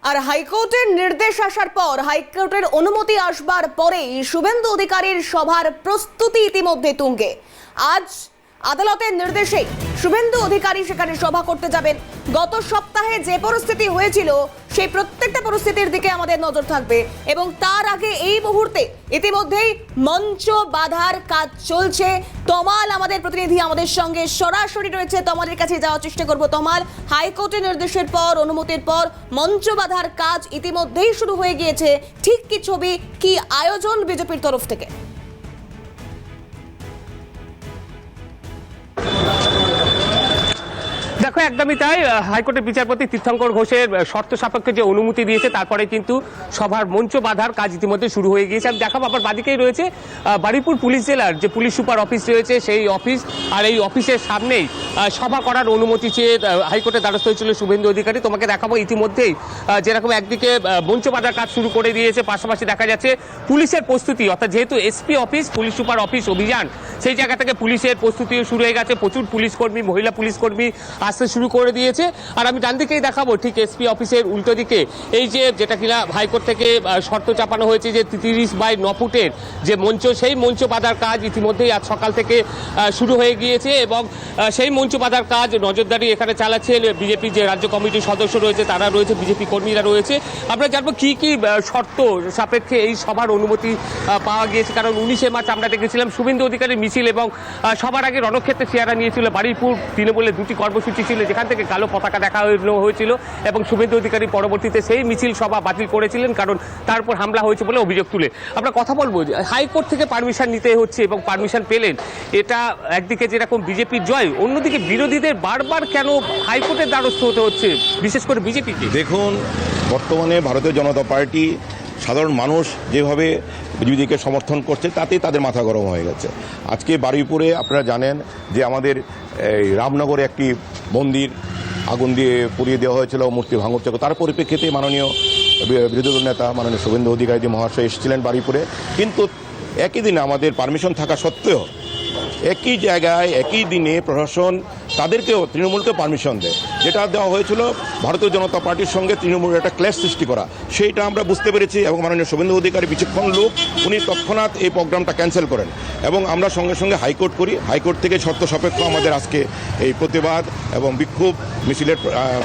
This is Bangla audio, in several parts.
আর হাইকোর্টের নির্দেশ আসার পর, হাইকোর্টের অনুমতি আসবার পরেই শুভেন্দু অধিকারীর সভার প্রস্তুতি ইতিমধ্যে তুঙ্গে। আজ আদালতের নির্দেশে শুভেন্দু অধিকারী সেখানে সভা করতে যাবেন। গত সপ্তাহে যে পরিস্থিতি হয়েছিল সেই প্রত্যেকটা পরিস্থিতির দিকে আমাদের নজর থাকবে, এবং তার আগে এই মুহূর্তে ইতিমধ্যেই মঞ্চ বাঁধার কাজ চলছে। তমাল আমাদের প্রতিনিধি আমাদের সঙ্গে সরাসরি রয়েছে, তমালের কাছে যাওয়ার চেষ্টা করব। তমাল, হাইকোর্টের নির্দেশের পর, অনুমতির পর মঞ্চ বাঁধার কাজ ইতিমধ্যেই শুরু হয়ে গিয়েছে। ঠিক কি ছবি, কি আয়োজন বিজেপির তরফ থেকে? দেখো, একদমই তাই। হাইকোর্টের বিচারপতি তীর্থঙ্কর ঘোষের শর্ত সাপেক্ষে যে অনুমতি দিয়েছে, তারপরে কিন্তু সভার মঞ্চ বাঁধার কাজ ইতিমধ্যে শুরু হয়ে গিয়েছে। আমি দেখাবো, আবার বাদিকেই রয়েছে বারুইপুর পুলিশ জেলার যে পুলিশ সুপার অফিস রয়েছে, সেই অফিস। আর এই অফিসের সামনেই সভা করার অনুমতি চেয়ে হাইকোর্টের দ্বারস্থ হয়েছিল শুভেন্দু অধিকারী। তোমাকে দেখাবো ইতিমধ্যেই যেরকম একদিকে মঞ্চ বাঁধার কাজ শুরু করে দিয়েছে, পাশাপাশি দেখা যাচ্ছে পুলিশের প্রস্তুতি, অর্থাৎ যেহেতু SP office, police super office অভিযান, সেই জায়গা থেকে পুলিশের প্রস্তুতিও শুরু হয়ে গেছে। প্রচুর পুলিশ কর্মী, মহিলা পুলিশ কর্মী আসতে শুরু করে দিয়েছে। আর আমি ডান দিকেই দেখাবো, ঠিক এসপি অফিসের উল্টো দিকে এই যে যেটা কিনা হাইকোর্ট থেকে শর্ত চাপানো হয়েছে যে 30/9 ফুটের যে মঞ্চ, সেই মঞ্চ বাঁধার কাজ ইতিমধ্যেই আজ সকাল থেকে শুরু হয়ে গিয়েছে। এবং সেই মঞ্চ বাঁধার কাজ নজরদারি এখানে চালাচ্ছে বিজেপি যে রাজ্য কমিটির সদস্য রয়েছে, তারা রয়েছে, বিজেপি কর্মীরা রয়েছে। আমরা জানবো কি কি শর্ত সাপেক্ষে এই সভার অনুমতি পাওয়া গিয়েছে। কারণ 19শে মার্চ আমরা দেখেছিলাম শুভেন্দু অধিকারীর মিছিল, এবং সবার আগে রণক্ষেত্রে চেহারা নিয়েছিল বারুইপুর তৃণমূলের দুটি কর্মসূচি ছিল, যেখান থেকে কালো পতাকা দেখা হয়েছিল, এবং শুভেন্দু অধিকারী পরবর্তীতে সেই মিছিল সভা বাতিল করেছিলেন, কারণ তার উপর হামলা হয়েছে বলে অভিযোগ তুলে। আমরা কথা বলবো, হাইকোর্ট থেকে পারমিশন নিতে হচ্ছে এবং পারমিশন পেলেন, এটা একদিকে যেরকম বিজেপির জয়, অন্যদিকে বিরোধীদের বারবার কেন হাইকোর্টের দ্বারস্থ হতে হচ্ছে, বিশেষ করে বিজেপিকে? দেখুন, বর্তমানে ভারতীয় জনতা পার্টি, সাধারণ মানুষ যেভাবে বিজেপিকে সমর্থন করছে, তাতেই তাদের মাথা গরম হয়ে গেছে। আজকে বারুইপুরে আপনারা জানেন যে আমাদের এই রামনগরে একটি মন্দির আগুন দিয়ে পুড়িয়ে দেওয়া হয়েছিল, মূর্তি ভাঙর চক্র। তার পরিপ্রেক্ষিতে মাননীয় বিরোধী দল নেতা মাননীয় শুভেন্দু অধিকারী মহাশয় এসেছিলেন বারুইপুরে, কিন্তু একই দিনে আমাদের পারমিশন থাকা সত্ত্বেও একই জায়গায় একই দিনে প্রশাসন তাদেরকেও, তৃণমূলকেও পারমিশন দেয়। যেটা দেওয়া হয়েছিল ভারতীয় জনতা পার্টির সঙ্গে তৃণমূলের একটা ক্ল্যাশ সৃষ্টি করা, সেইটা আমরা বুঝতে পেরেছি। এবং মাননীয় শুভেন্দু অধিকারী বিচক্ষণ লোক, উনি তৎক্ষণাৎ এই প্রোগ্রামটা ক্যান্সেল করেন এবং আমরা সঙ্গে সঙ্গে হাইকোর্ট করি। হাইকোর্ট থেকে শর্ত সাপেক্ষ আমাদের আজকে এই প্রতিবাদ এবং বিক্ষোভ মিছিলের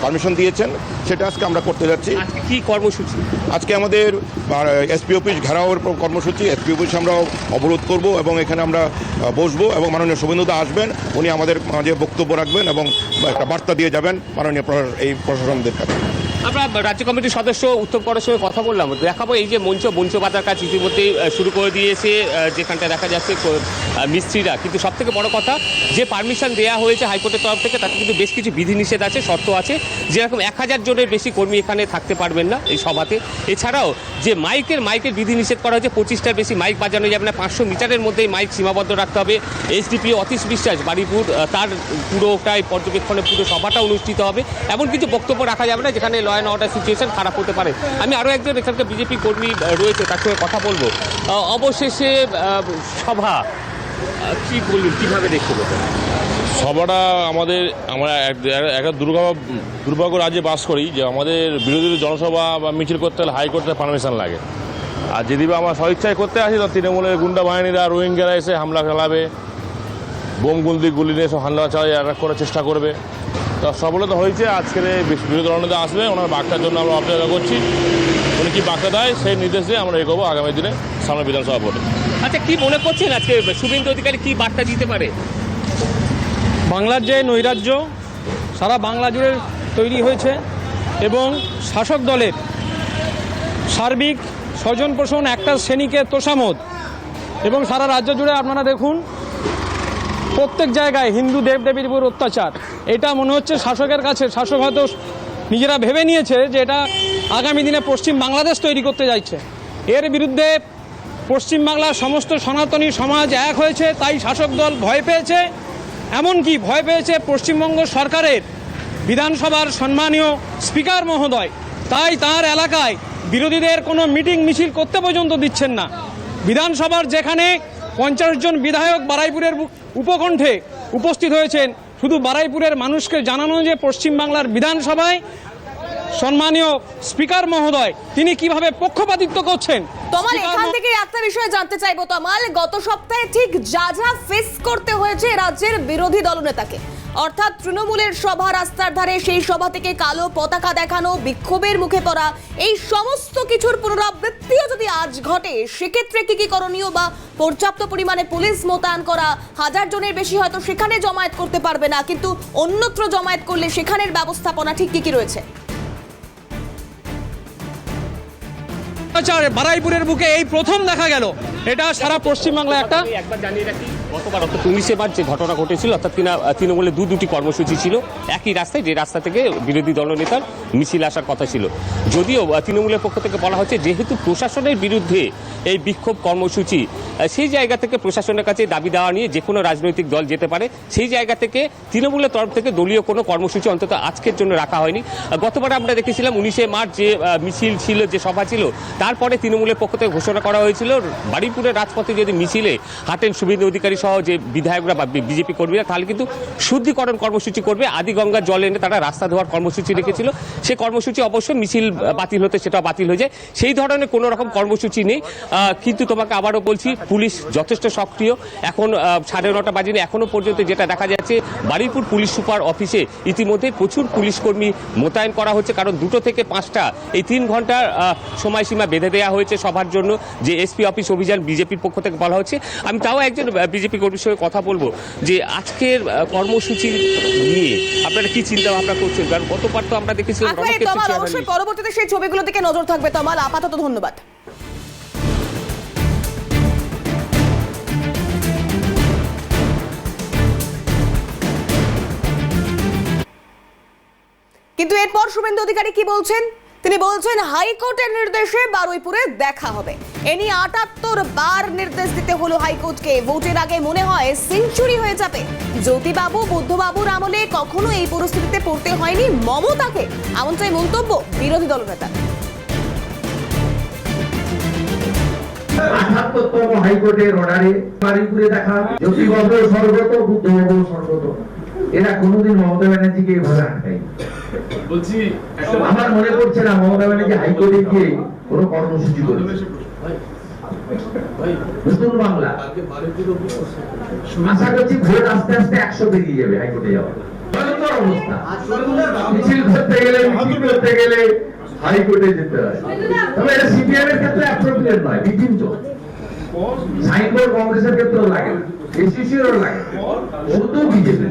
পারমিশন দিয়েছেন, সেটা আজকে আমরা করতে যাচ্ছি। কি কর্মসূচি? আজকে আমাদের এসপি অফিস ঘেরাওয়ের কর্মসূচি। এসপি অফিস আমরা অবরোধ করব এবং এখানে আমরা বসবো, এবং মাননীয় শুভেন্দুদা আসবেন, উনি আমাদের মাঝে বক্তব্য রাখবেন এবং একটা বার্তা দিয়ে যাবেন মাননীয় প্রশাসনদের কাছে। আমরা রাজ্য কমিটির সদস্য উত্তম করার সঙ্গে কথা বললাম, দেখাবো এই যে মঞ্চ বাঁধার কাজ ইতিমধ্যেই শুরু করে দিয়েছে, যেখানটা দেখা যাচ্ছে মিস্ত্রিরা। কিন্তু সব থেকে বড় কথা, যে পারমিশন দেওয়া হয়েছে হাইকোর্টের তরফ থেকে, তাতে কিন্তু বেশ কিছু বিধিনিষেধ আছে, শর্ত আছে। যেরকম 1000 জনের বেশি কর্মী এখানে থাকতে পারবেন না এই সভাতে। এছাড়াও যে মাইকের বিধিনিষেধ করা হয়েছে, 25টার বেশি মাইক বাজানো যাবে না, 500 মিটারের মধ্যেই মাইক সীমাবদ্ধ রাখতে হবে। এসডিপিও অতীশ বিশ্বাস বারুইপুর, তার পুরোটাই পর্যবেক্ষণে পুরো সভাটা অনুষ্ঠিত হবে। এমন কিছু বক্তব্য রাখা যাবে না যেখানে ল অ্যান্ড অর্ডার সিচুয়েশন খারাপ হতে পারে। আমি আরও একজন এখানকার বিজেপি কর্মী রয়েছে, তার সঙ্গে কথা বলবো। অবশেষে সভা কি বলুন, কীভাবে দেখতে পেতেন সভাটা? আমরা একটা দুর্ভাগ্য রাজ্যে বাস করি যে আমাদের বিরোধী জনসভা বা মিছিল করতে হলে হাইকোর্টের পারমিশন লাগে। আর যদি বা আমরা স্বইচ্ছায় করতে আসি, তো তৃণমূলের গুন্ডা বাহিনীরা, রোহিঙ্গারা এসে হামলা চালাবে, গুলি নিয়ে সব হামলা চালিয়ে অ্যাটাক করার চেষ্টা করবে। তা সফলতা হয়েছে। আজকের বিরোধী দলনেতা আসবে, ওনার বার্তার জন্য আমরা অপেক্ষা করছি। উনি কি বার্তা দেয়, সেই নির্দেশে আমরা এগোবো আগামী দিনে সামনে বিধানসভা ভোটে। আচ্ছা, কি মনে করছেন আজকে শুভেন্দু অধিকারী কি বার্তা দিতে পারে? বাংলার যে নৈরাজ্য সারা বাংলা জুড়ে তৈরি হয়েছে, এবং শাসক দলের সার্বিক স্বজন পোষণ, একটা শ্রেণীকে তোষামোদ, এবং সারা রাজ্য জুড়ে আপনারা দেখুন প্রত্যেক জায়গায় হিন্দু দেবদেবীর উপর অত্যাচার। এটা মনে হচ্ছে শাসকের কাছে, শাসক হয়তো নিজেরা ভেবে নিয়েছে যে এটা আগামী দিনে পশ্চিম বাংলাদেশ তৈরি করতে যাচ্ছে। এর বিরুদ্ধে পশ্চিমবাংলার সমস্ত সনাতনী সমাজ এক হয়েছে, তাই শাসক দল ভয় পেয়েছে। এমনকি ভয় পেয়েছে পশ্চিমবঙ্গ সরকারের বিধানসভার সম্মানীয় স্পিকার মহোদয়, তাই তার এলাকায় বিরোধীদের কোনো মিটিং মিছিল করতে পর্যন্ত দিচ্ছেন না। বিধানসভার যেখানে 50 জন বিধায়ক বারুইপুরের উপকণ্ঠে উপস্থিত হয়েছেন, শুধু বারুইপুরের মানুষকে জানানো যে পশ্চিমবাংলার বিধানসভায় সম্মানীয় স্পিকার মহোদয় তিনি কিভাবে পক্ষপাতিত্ব করছেন। তমাল, স্পিকার এখান থেকে একটা বিষয় জানতে চাইবো তমাল, গত সপ্তাহে ঠিক যা যা ফেস করতে হয়েছে রাজ্যের বিরোধী দলনেতাকে, অর্থাৎ তৃণমূলের সভা, রাস্তার ধারে সেই সভা থেকে কালো পতাকা দেখানো, বিক্ষোভের মুখে পড়া, এই সমস্ত কিছুর পুনরাবৃত্তিও যদি আজ ঘটে, সেক্ষেত্রে কি কি করণীয়? বা পর্যাপ্ত পরিমাণে পুলিশ মোতায়েন করা, 1000 জনের বেশি হয়তো সেখানে জমায়েত করতে পারবে না, কিন্তু অন্যত্র জমায়েত করলে সেখানের ব্যবস্থাপনা ঠিক কি কি রয়েছে? বারাইপুরের বুকে এই প্রথম দেখা গেল, এটা সারা পশ্চিমবাংলায় একটা একবার জানিয়ে রাখি, গতবার অর্থাৎ 19 মার্চ যে ঘটনা ঘটেছিল, অর্থাৎ তৃণমূলের দুটি কর্মসূচি ছিল একই রাস্তায়, যে রাস্তা থেকে বিরোধী দলনেতার মিছিল আসার কথা ছিল। যদিও তৃণমূলের পক্ষ থেকে বলা হচ্ছে যেহেতু প্রশাসনের বিরুদ্ধে এই বিক্ষোভ কর্মসূচি, সেই জায়গা থেকে প্রশাসনের কাছে দাবি দেওয়া নিয়ে যে কোনো রাজনৈতিক দল যেতে পারে, সেই জায়গা থেকে তৃণমূলের তরফ থেকে দলীয় কোনো কর্মসূচি অন্তত আজকের জন্য রাখা হয়নি। গতবার আমরা দেখেছিলাম 19 মার্চ যে মিছিল ছিল, যে সভা ছিল, তারপরে তৃণমূলের পক্ষ থেকে ঘোষণা করা হয়েছিল বারুইপুরের রাজপথে যদি মিছিলে হাঁটেন শুভেন্দু অধিকারী সহ যে বিধায়করা বা বিজেপি কর্মীরা, তাহলে কিন্তু শুদ্ধিকরণ কর্মসূচি করবে। আদিগঙ্গার জল এনে তারা রাস্তা ধোয়ার কর্মসূচি রেখেছিল, সেই কর্মসূচি অবশ্য মিছিল বাতিল হতে সেটা বাতিল হয়ে যায়। সেই ধরনের কোনো রকম কর্মসূচি নেই। কিন্তু তোমাকে আবারও বলছি, পুলিশ যথেষ্ট সক্রিয়। এখন 9:30 বাজেনি, এখনো পর্যন্ত যেটা দেখা যাচ্ছে বারুইপুর পুলিশ সুপার অফিসে ইতিমধ্যে প্রচুর পুলিশ কর্মী মোতায়েন করা হচ্ছে, কারণ 2 থেকে 5টা এই 3 ঘন্টার সময়সীমা বেঁধে দেওয়া হয়েছে সভার জন্য, যে এসপি অফিস অভিযান বিজেপির পক্ষ থেকে বলা হচ্ছে। আমি তাও একজন বিজেপি কর্মীর সঙ্গে কথা বলবো যে আজকের কর্মসূচি নিয়ে আপনারা কি চিন্তা ভাবনা করছেন, কারণ গতবার তো আমরা দেখেছিলাম তমাল, অবশ্যই পরবর্তীতে সেই ছবিগুলো থেকে নজর থাকবে। তমাল, আপাতত ধন্যবাদ। কিন্তু এরপর শুভেন্দু অধিকারী কি বলছেন? তিনি বলছেন হাইকোর্টের নির্দেশে বারুইপুরে দেখা হবে। এ নিয়ে 78 বার নির্দেশ দিতে হলো হাইকোর্টকে। ভোটের আগে মনে হয় সেঞ্চুরি হয়ে যাবে। জ্যোতিবাবু, বুদ্ধবাবুর আমলে কখনো এই পরিস্থিতিতে পড়তে হয়নি মমতাকে, এমনটাই মন্তব্য বিরোধী দলনেতা। 78তম হাইকোর্টের অর্ডারে বারুইপুরে দেখা, জ্যোতিবাবু স্বর্গত, বুদ্ধবাবু স্বর্গত, এরা কোনোদিন মমতা ব্যানার্জিকে এভাবে আটকায়। আমার মনে পড়ছে না মমতা ব্যানার্জি হাইকোর্টে গিয়ে কোনো কর্মসূচি করেছে। নতুন বাংলা আশা করছি ভোট আস্তে আস্তে 100 পেরিয়ে যাবে হাইকোর্টে যাওয়া। ভয়ঙ্কর অবস্থা, মিছিল করতে গেলে, মিটিং করতে গেলে হাইকোর্টে যেতে হয়। তবে এটা সিপিএম এর ক্ষেত্রে অ্যাপ্রোপ্রিয়েট নয়, বিভিন্ন সাইনবোর্ড কংগ্রেসের ক্ষেত্রেও লাগে, এসিসিরও লাগে, শুধু বিজেপি।